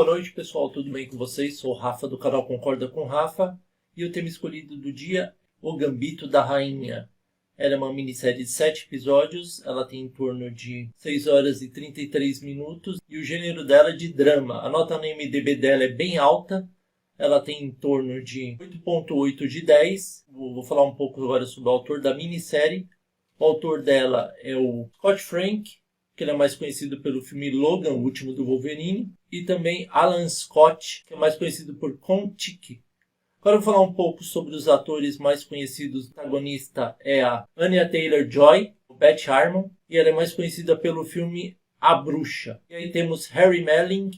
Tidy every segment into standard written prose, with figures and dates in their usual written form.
boa noite, pessoal. Tudo bem com vocês? Sou o Rafa do canal Concorda com Rafa e o tema escolhido do dia, O Gambito da Rainha. Ela é uma minissérie de 7 episódios, ela tem em torno de 6 horas e 33 minutos e o gênero dela é de drama. A nota no IMDb dela é bem alta, ela tem em torno de 8.8 de 10. Vou falar um pouco agora sobre o autor da minissérie. O autor dela é o Scott Frank, que ele é mais conhecido pelo filme Logan, o último do Wolverine, e também Alan Scott, que é mais conhecido por Kon-Tiki. Agora eu vou falar um pouco sobre os atores mais conhecidos. O protagonista é a Anya Taylor-Joy, o Beth Harmon, e ela é mais conhecida pelo filme A Bruxa. E aí temos Harry Melling,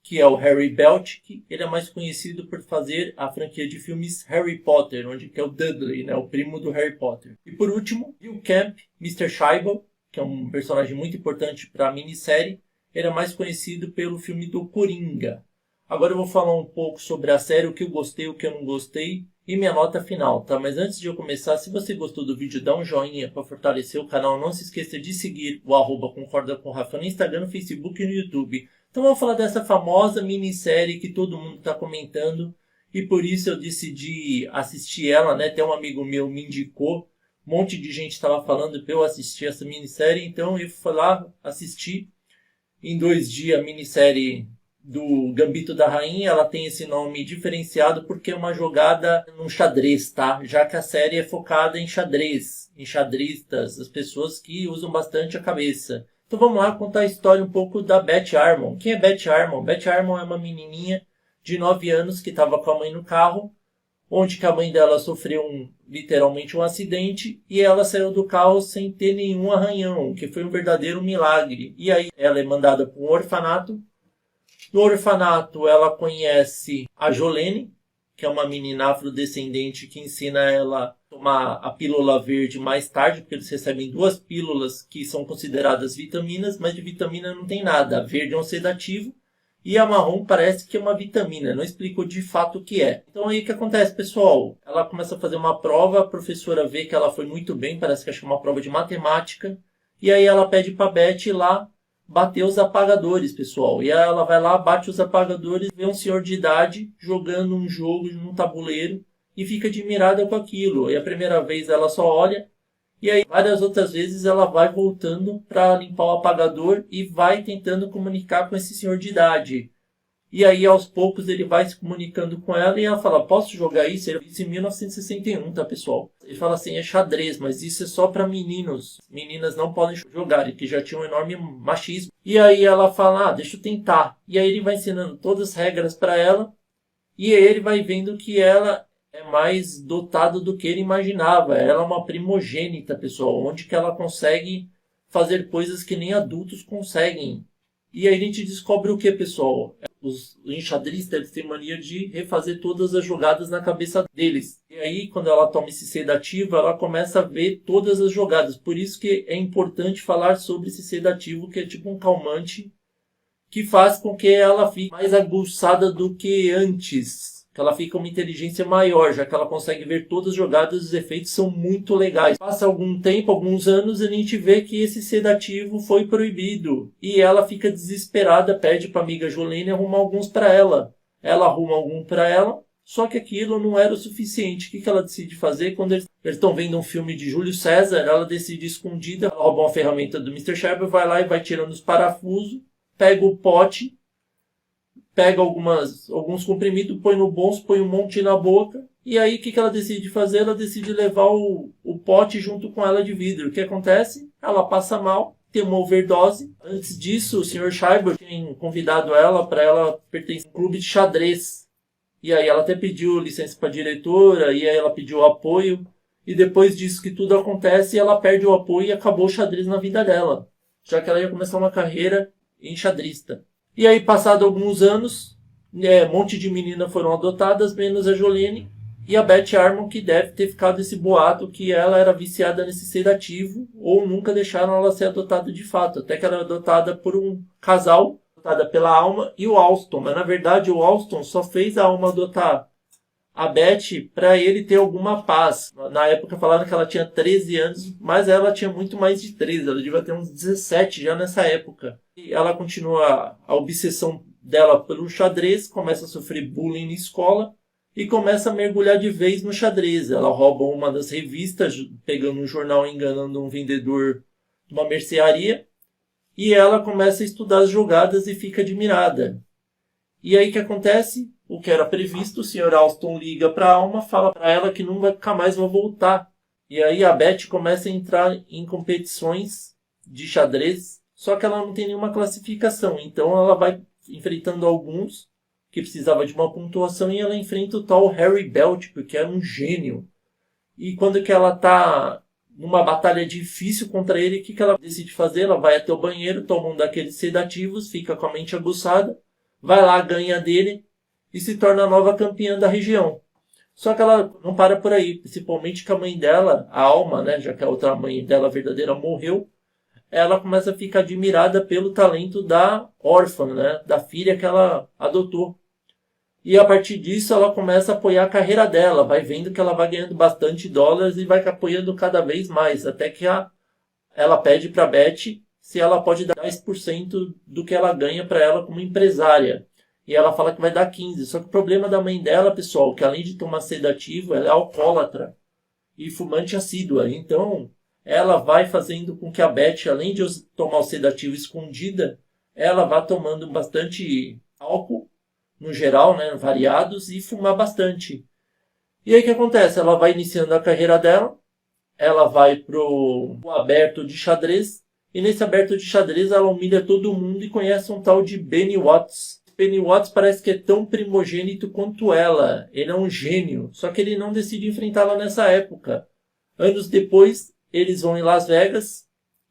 que é o Harry Beltic. Ele é mais conhecido por fazer a franquia de filmes Harry Potter, onde que é o Dudley, né, o primo do Harry Potter. E por último, Bill Camp, Mr. Scheibel, que é um personagem muito importante para a minissérie. Ele é mais conhecido pelo filme do Coringa. Agora eu vou falar um pouco sobre a série, o que eu gostei, o que eu não gostei e minha nota final, tá? Mas antes de eu começar, se você gostou do vídeo, dá um joinha para fortalecer o canal. Não se esqueça de seguir o @concorda com Rafa no Instagram, no Facebook e no YouTube. Então vamos falar dessa famosa minissérie que todo mundo está comentando e por isso eu decidi assistir ela, né? Até um amigo meu me indicou. Um monte de gente estava falando para eu assistir essa minissérie, então eu fui lá assistir em 2 dias a minissérie do Gambito da Rainha. Ela tem esse nome diferenciado porque é uma jogada num xadrez, tá? Já que a série é focada em xadrez, em xadristas, as pessoas que usam bastante a cabeça. Então vamos lá contar a história um pouco da Beth Harmon. Quem é Beth Harmon? Beth Harmon é uma menininha de 9 anos que estava com a mãe no carro, onde que a mãe dela sofreu literalmente um acidente e ela saiu do carro sem ter nenhum arranhão, que foi um verdadeiro milagre. E aí ela é mandada para um orfanato. No orfanato ela conhece a Jolene, que é uma menina afrodescendente que ensina ela a tomar a pílula verde mais tarde, porque eles recebem 2 pílulas que são consideradas vitaminas, mas de vitamina não tem nada. A verde é um sedativo e a marrom parece que é uma vitamina, não explicou de fato o que é. Então aí o que acontece, pessoal? Ela começa a fazer uma prova, a professora vê que ela foi muito bem, parece que achou uma prova de matemática, e aí ela pede para a Beth ir lá bater os apagadores, pessoal. E aí ela vai lá, bate os apagadores, vê um senhor de idade jogando um jogo num tabuleiro e fica admirada com aquilo. E a primeira vez ela só olha, e aí várias outras vezes ela vai voltando para limpar o apagador e vai tentando comunicar com esse senhor de idade. E aí aos poucos ele vai se comunicando com ela e ela fala: posso jogar isso? Ele disse em 1961, tá, pessoal? Ele fala assim: é xadrez, mas isso é só para meninos. Meninas não podem jogar, e que já tinha um enorme machismo. E aí ela fala: deixa eu tentar. E aí ele vai ensinando todas as regras para ela e aí ele vai vendo que ela é mais dotada do que ele imaginava. Ela é uma primogênita, pessoal, onde que ela consegue fazer coisas que nem adultos conseguem. E aí a gente descobre o que, pessoal? Os enxadristas têm mania de refazer todas as jogadas na cabeça deles. E aí, quando ela toma esse sedativo, ela começa a ver todas as jogadas. Por isso que é importante falar sobre esse sedativo, que é tipo um calmante, que faz com que ela fique mais aguçada do que antes. Que ela fica uma inteligência maior, já que ela consegue ver todas as jogadas, os efeitos são muito legais. Passa algum tempo, alguns anos, a gente vê que esse sedativo foi proibido. E ela fica desesperada, pede para a amiga Jolene arrumar alguns para ela. Ela arruma algum para ela, só que aquilo não era o suficiente. O que ela decide fazer? Quando eles estão vendo um filme de Júlio César, ela decide escondida, ela rouba uma ferramenta do Mr. Scheibel, vai lá e vai tirando os parafusos, pega o pote, pega alguns comprimidos, põe no bolso, põe um monte na boca. E aí o que ela decide fazer? Ela decide levar o pote junto com ela de vidro. O que acontece? Ela passa mal, tem uma overdose. Antes disso, o Sr. Scheibel tinha convidado ela para ela pertencer a um clube de xadrez. E aí ela até pediu licença para a diretora, e aí ela pediu apoio. E depois disso que tudo acontece, ela perde o apoio e acabou o xadrez na vida dela. Já que ela ia começar uma carreira enxadrista. E aí, passado alguns anos, um monte de meninas foram adotadas, menos a Jolene e a Beth Harmon, que deve ter ficado esse boato que ela era viciada nesse sedativo, ou nunca deixaram ela ser adotada de fato. Até que ela é adotada por um casal, adotada pela Alma e o Alston. Mas, na verdade, o Alston só fez a Alma adotar a Beth para ele ter alguma paz. Na época falaram que ela tinha 13 anos, mas ela tinha muito mais de 13. Ela devia ter uns 17 já nessa época. E ela continua a obsessão dela pelo xadrez, começa a sofrer bullying na escola e começa a mergulhar de vez no xadrez. Ela rouba uma das revistas, pegando um jornal e enganando um vendedor de uma mercearia, e ela começa a estudar as jogadas e fica admirada. E aí o que acontece? O que era previsto, o Sr. Alston liga para a Alma, fala para ela que nunca mais vai voltar. E aí a Beth começa a entrar em competições de xadrez, só que ela não tem nenhuma classificação. Então ela vai enfrentando alguns que precisava de uma pontuação e ela enfrenta o tal Harry Belt, porque era um gênio. E quando que ela está numa batalha difícil contra ele, o que ela decide fazer? Ela vai até o banheiro, toma um daqueles sedativos, fica com a mente aguçada, vai lá, ganha dele e se torna a nova campeã da região. Só que ela não para por aí, principalmente que a mãe dela, a Alma, né, já que a outra mãe dela verdadeira morreu, ela começa a ficar admirada pelo talento da órfã, né, da filha que ela adotou. E a partir disso ela começa a apoiar a carreira dela, vai vendo que ela vai ganhando bastante dólares e vai apoiando cada vez mais, até que ela pede para a Beth se ela pode dar 10% do que ela ganha para ela como empresária. E ela fala que vai dar 15%. Só que o problema da mãe dela, pessoal, que além de tomar sedativo, ela é alcoólatra e fumante assídua. Então, ela vai fazendo com que a Beth, além de tomar o sedativo escondida, ela vá tomando bastante álcool, no geral, né, variados, e fumar bastante. E aí o que acontece? Ela vai iniciando a carreira dela, ela vai pro aberto de xadrez, e nesse aberto de xadrez ela humilha todo mundo e conhece um tal de Benny Watts. Benny Watts parece que é tão primogênito quanto ela. Ele é um gênio, só que ele não decide enfrentá-la nessa época. Anos depois, eles vão em Las Vegas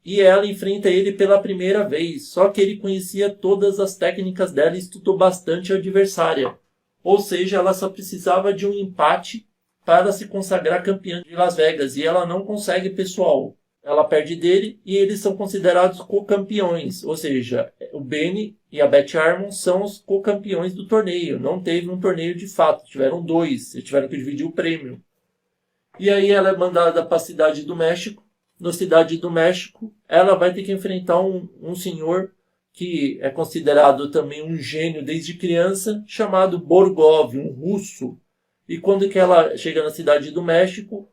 e ela enfrenta ele pela primeira vez. Só que ele conhecia todas as técnicas dela e estudou bastante a adversária. Ou seja, ela só precisava de um empate para se consagrar campeã de Las Vegas. E ela não consegue, pessoal. Ela perde dele e eles são considerados co-campeões. Ou seja, o Benny e a Beth Harmon são os co-campeões do torneio. Não teve um torneio de fato, tiveram 2. Eles tiveram que dividir o prêmio. E aí ela é mandada para a Cidade do México. Na Cidade do México, ela vai ter que enfrentar um senhor que é considerado também um gênio desde criança, chamado Borgov, um russo. E quando que ela chega na Cidade do México,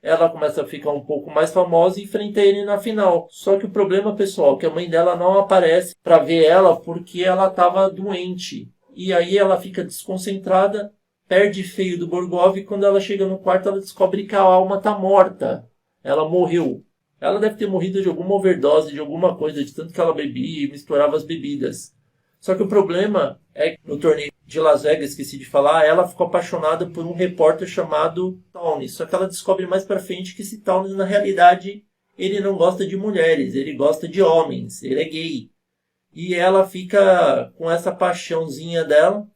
ela começa a ficar um pouco mais famosa e enfrenta ele na final. Só que o problema, pessoal, é que a mãe dela não aparece para ver ela porque ela estava doente. E aí ela fica desconcentrada, perde feio do Borgov e quando ela chega no quarto ela descobre que a Alma está morta. Ela morreu. Ela deve ter morrido de alguma overdose, de alguma coisa, de tanto que ela bebia e misturava as bebidas. Só que o problema é que no torneio de Las Vegas, esqueci de falar, ela ficou apaixonada por um repórter chamado Townes. Só que ela descobre mais pra frente que esse Townes, na realidade, ele não gosta de mulheres, ele gosta de homens, ele é gay. E ela fica com essa paixãozinha dela,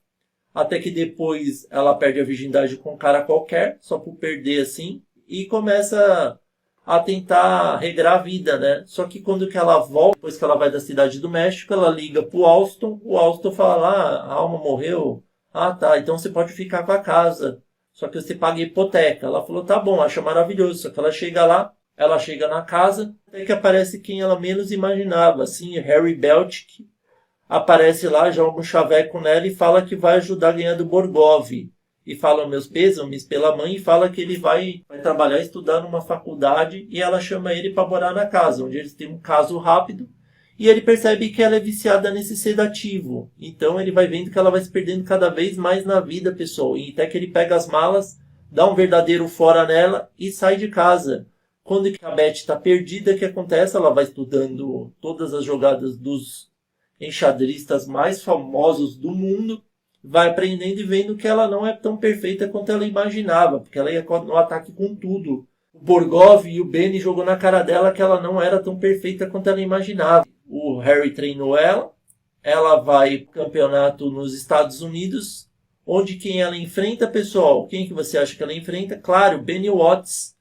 até que depois ela perde a virgindade com um cara qualquer, só por perder assim, e começa a tentar regrar a vida, né? Só que quando que ela volta, depois que ela vai da Cidade do México, ela liga pro Alston, o Alston fala, a Alma morreu, tá, então você pode ficar com a casa, só que você paga hipoteca. Ela falou, tá bom, acha maravilhoso, só que ela chega lá, ela chega na casa, até que aparece quem ela menos imaginava, assim, Harry Belt, que aparece lá, joga um chaveco nela e fala que vai ajudar a ganhar do Borgov. E fala meus pêsames pela mãe e fala que ele vai trabalhar e estudar numa faculdade e ela chama ele para morar na casa, onde eles têm um caso rápido e ele percebe que ela é viciada nesse sedativo. Então ele vai vendo que ela vai se perdendo cada vez mais na vida, pessoal. E até que ele pega as malas, dá um verdadeiro fora nela e sai de casa. Quando a Beth está perdida, o que acontece? Ela vai estudando todas as jogadas dos enxadristas mais famosos do mundo, vai aprendendo e vendo que ela não é tão perfeita quanto ela imaginava, porque ela ia no ataque com tudo. O Borgov e o Benny jogou na cara dela que ela não era tão perfeita quanto ela imaginava. O Harry treinou ela vai para o campeonato nos Estados Unidos, onde quem ela enfrenta, pessoal, quem que você acha que ela enfrenta? Claro, Benny Watts.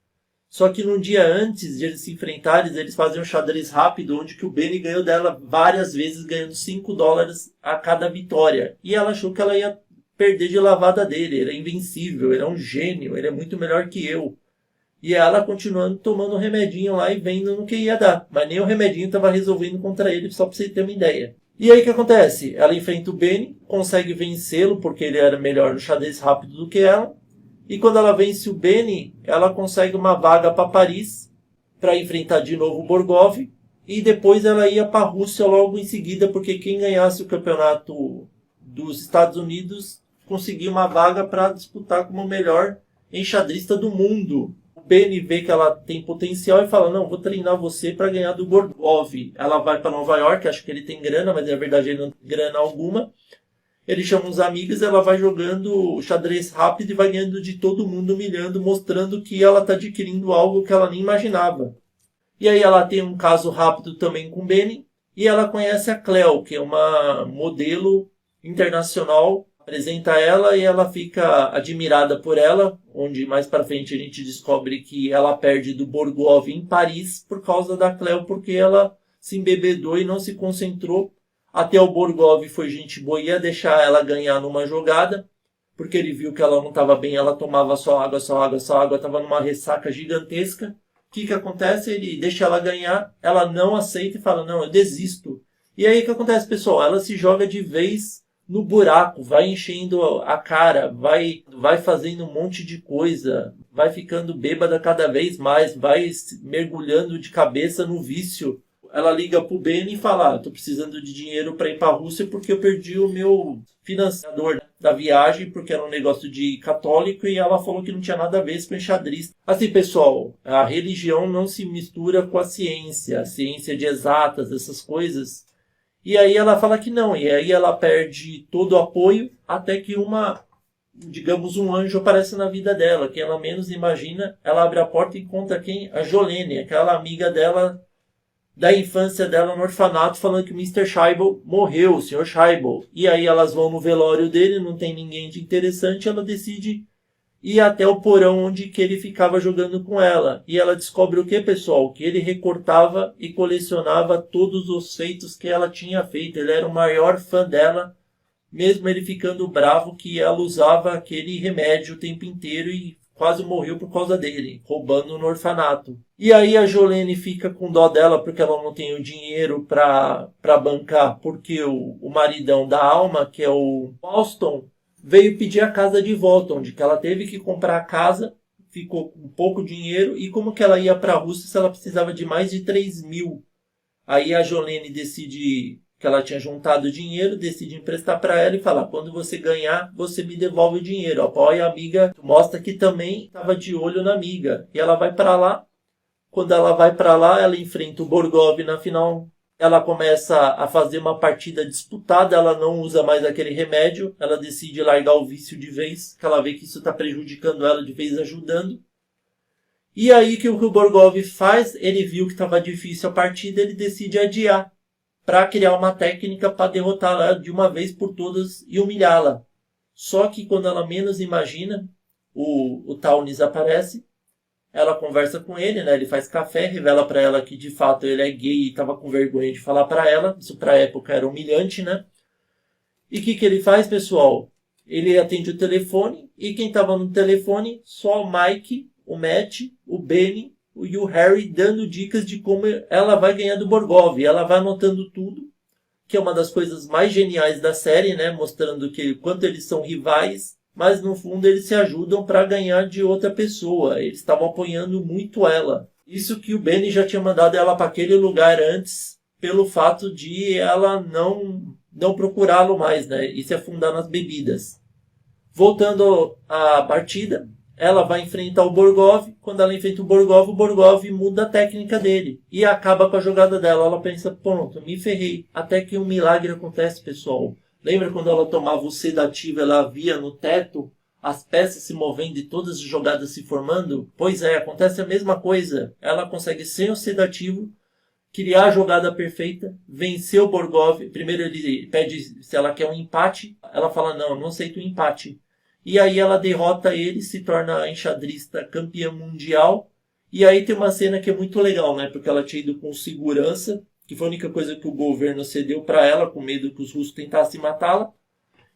Só que no dia antes de eles se enfrentarem, eles fazem um xadrez rápido, onde que o Benny ganhou dela várias vezes, ganhando $5 a cada vitória. E ela achou que ela ia perder de lavada dele. Ele é invencível, ele é um gênio, ele é muito melhor que eu. E ela continuando tomando um remedinho lá e vendo no que ia dar. Mas nem o remedinho estava resolvendo contra ele, só para você ter uma ideia. E aí o que acontece? Ela enfrenta o Benny, consegue vencê-lo porque ele era melhor no xadrez rápido do que ela. E quando ela vence o Benny, ela consegue uma vaga para Paris para enfrentar de novo o Borgov. E depois ela ia para a Rússia logo em seguida, porque quem ganhasse o campeonato dos Estados Unidos conseguia uma vaga para disputar como melhor enxadrista do mundo. O Benny vê que ela tem potencial e fala, não, vou treinar você para ganhar do Borgov. Ela vai para Nova York, acho que ele tem grana, mas na verdade ele não tem grana alguma. Ele chama uns amigos, ela vai jogando xadrez rápido e vai ganhando de todo mundo, humilhando, mostrando que ela está adquirindo algo que ela nem imaginava. E aí ela tem um caso rápido também com o Benny, e ela conhece a Cleo, que é uma modelo internacional, apresenta ela e ela fica admirada por ela, onde mais para frente a gente descobre que ela perde do Borgov em Paris por causa da Cleo, porque ela se embebedou e não se concentrou. Até o Borgov foi gente boa e ia deixar ela ganhar numa jogada, porque ele viu que ela não estava bem, ela tomava só água, estava numa ressaca gigantesca. O que acontece? Ele deixa ela ganhar, ela não aceita e fala, não, eu desisto. E aí o que acontece, pessoal? Ela se joga de vez no buraco, vai enchendo a cara, vai fazendo um monte de coisa, vai ficando bêbada cada vez mais, vai mergulhando de cabeça no vício. Ela liga pro Benny e fala, tô precisando de dinheiro para ir para a Rússia porque eu perdi o meu financiador da viagem, porque era um negócio de católico, e ela falou que não tinha nada a ver com enxadrista. Assim, pessoal, a religião não se mistura com a ciência de exatas, essas coisas. E aí ela fala que não, e aí ela perde todo o apoio, até que digamos, um anjo aparece na vida dela, que ela menos imagina. Ela abre a porta e encontra quem? A Jolene, aquela amiga dela da infância dela no orfanato, falando que o Mr. Scheibel morreu, o Sr. Scheibel. E aí elas vão no velório dele, não tem ninguém de interessante, ela decide ir até o porão onde que ele ficava jogando com ela. E ela descobre o que, pessoal? Que ele recortava e colecionava todos os feitos que ela tinha feito. Ele era o maior fã dela, mesmo ele ficando bravo que ela usava aquele remédio o tempo inteiro e quase morreu por causa dele, roubando no orfanato. E aí a Jolene fica com dó dela porque ela não tem o dinheiro para bancar, porque o maridão da alma, que é o Alston, veio pedir a casa de volta, onde que ela teve que comprar a casa, ficou com pouco dinheiro, e como que ela ia para a Rússia se ela precisava de mais de 3 mil? Aí a Jolene decide que ela tinha juntado dinheiro, decide emprestar para ela e falar, quando você ganhar, você me devolve o dinheiro. Apoia a amiga, mostra que também estava de olho na amiga. E ela vai para lá. Quando ela vai para lá, ela enfrenta o Borgov na final. Ela começa a fazer uma partida disputada, ela não usa mais aquele remédio, ela decide largar o vício de vez, que ela vê que isso está prejudicando ela, de vez ajudando. E aí que o Borgov faz, ele viu que estava difícil a partida, ele decide adiar para criar uma técnica para derrotá-la de uma vez por todas e humilhá-la. Só que quando ela menos imagina, o Taunis aparece, ela conversa com ele, né? Ele faz café, revela para ela que de fato ele é gay e estava com vergonha de falar para ela. Isso para a época era humilhante, né? E o que ele faz, pessoal? Ele atende o telefone e quem estava no telefone? Só o Mike, o Matt, o Benny e o Harry dando dicas de como ela vai ganhar do Borgov. E ela vai anotando tudo, que é uma das coisas mais geniais da série, né? Mostrando que quanto eles são rivais, mas no fundo eles se ajudam para ganhar de outra pessoa. Eles estavam apoiando muito ela. Isso que o Benny já tinha mandado ela para aquele lugar antes, pelo fato de ela não procurá-lo mais, né? E se afundar nas bebidas. Voltando à partida, ela vai enfrentar o Borgov. Quando ela enfrenta o Borgov muda a técnica dele e acaba com a jogada dela. Ela pensa, pronto, me ferrei. Até que um milagre acontece, pessoal. Lembra quando ela tomava o sedativo, ela via no teto as peças se movendo e todas as jogadas se formando? Pois é, acontece a mesma coisa. Ela consegue, sem o sedativo, criar a jogada perfeita, vencer o Borgov. Primeiro ele pede se ela quer um empate. Ela fala, não aceito o empate. E aí ela derrota ele, se torna a enxadrista campeã mundial. E aí tem uma cena que é muito legal, né? Porque ela tinha ido com segurança, que foi a única coisa que o governo cedeu para ela, com medo que os russos tentassem matá-la.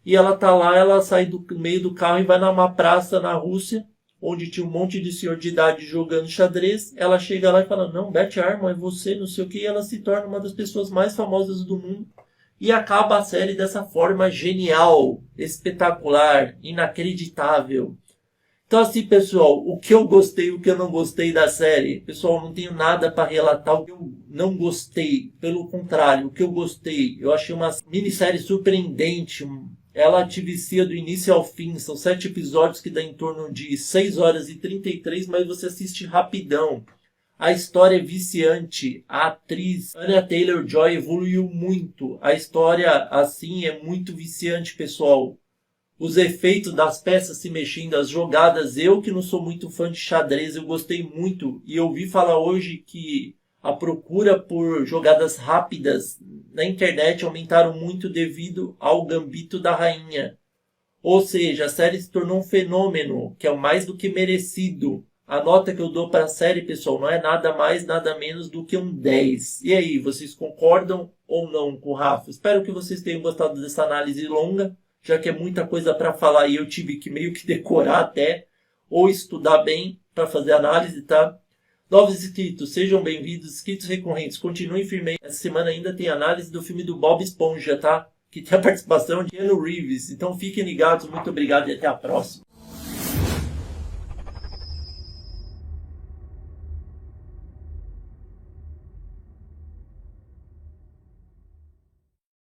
E ela tá lá, ela sai do meio do carro e vai numa praça na Rússia, onde tinha um monte de senhor de idade jogando xadrez. Ela chega lá e fala, não, Beth Harmon, é você, não sei o que. E ela se torna uma das pessoas mais famosas do mundo. E acaba a série dessa forma genial, espetacular, inacreditável. Então assim, pessoal, o que eu gostei e o que eu não gostei da série, pessoal, não tenho nada para relatar o que eu não gostei. Pelo contrário, o que eu gostei, eu achei uma minissérie surpreendente. Ela te vicia do início ao fim. São 7 episódios que dá em torno de 6 horas e 33, mas você assiste rapidão. A história é viciante. A atriz Anya Taylor-Joy evoluiu muito. A história, assim, é muito viciante, pessoal. Os efeitos das peças se mexendo, as jogadas. Eu que não sou muito fã de xadrez, eu gostei muito. E eu ouvi falar hoje que a procura por jogadas rápidas na internet aumentaram muito devido ao Gambito da Rainha. Ou seja, a série se tornou um fenômeno, que é mais do que merecido. A nota que eu dou para a série, pessoal, não é nada mais, nada menos do que um 10. E aí, vocês concordam ou não com o Rafa? Espero que vocês tenham gostado dessa análise longa, já que é muita coisa para falar e eu tive que meio que decorar até, ou estudar bem para fazer análise, tá? Novos inscritos, sejam bem-vindos. Inscritos recorrentes, continuem firmes. Essa semana ainda tem análise do filme do Bob Esponja, tá? Que tem a participação de Keanu Reeves. Então fiquem ligados, muito obrigado e até a próxima.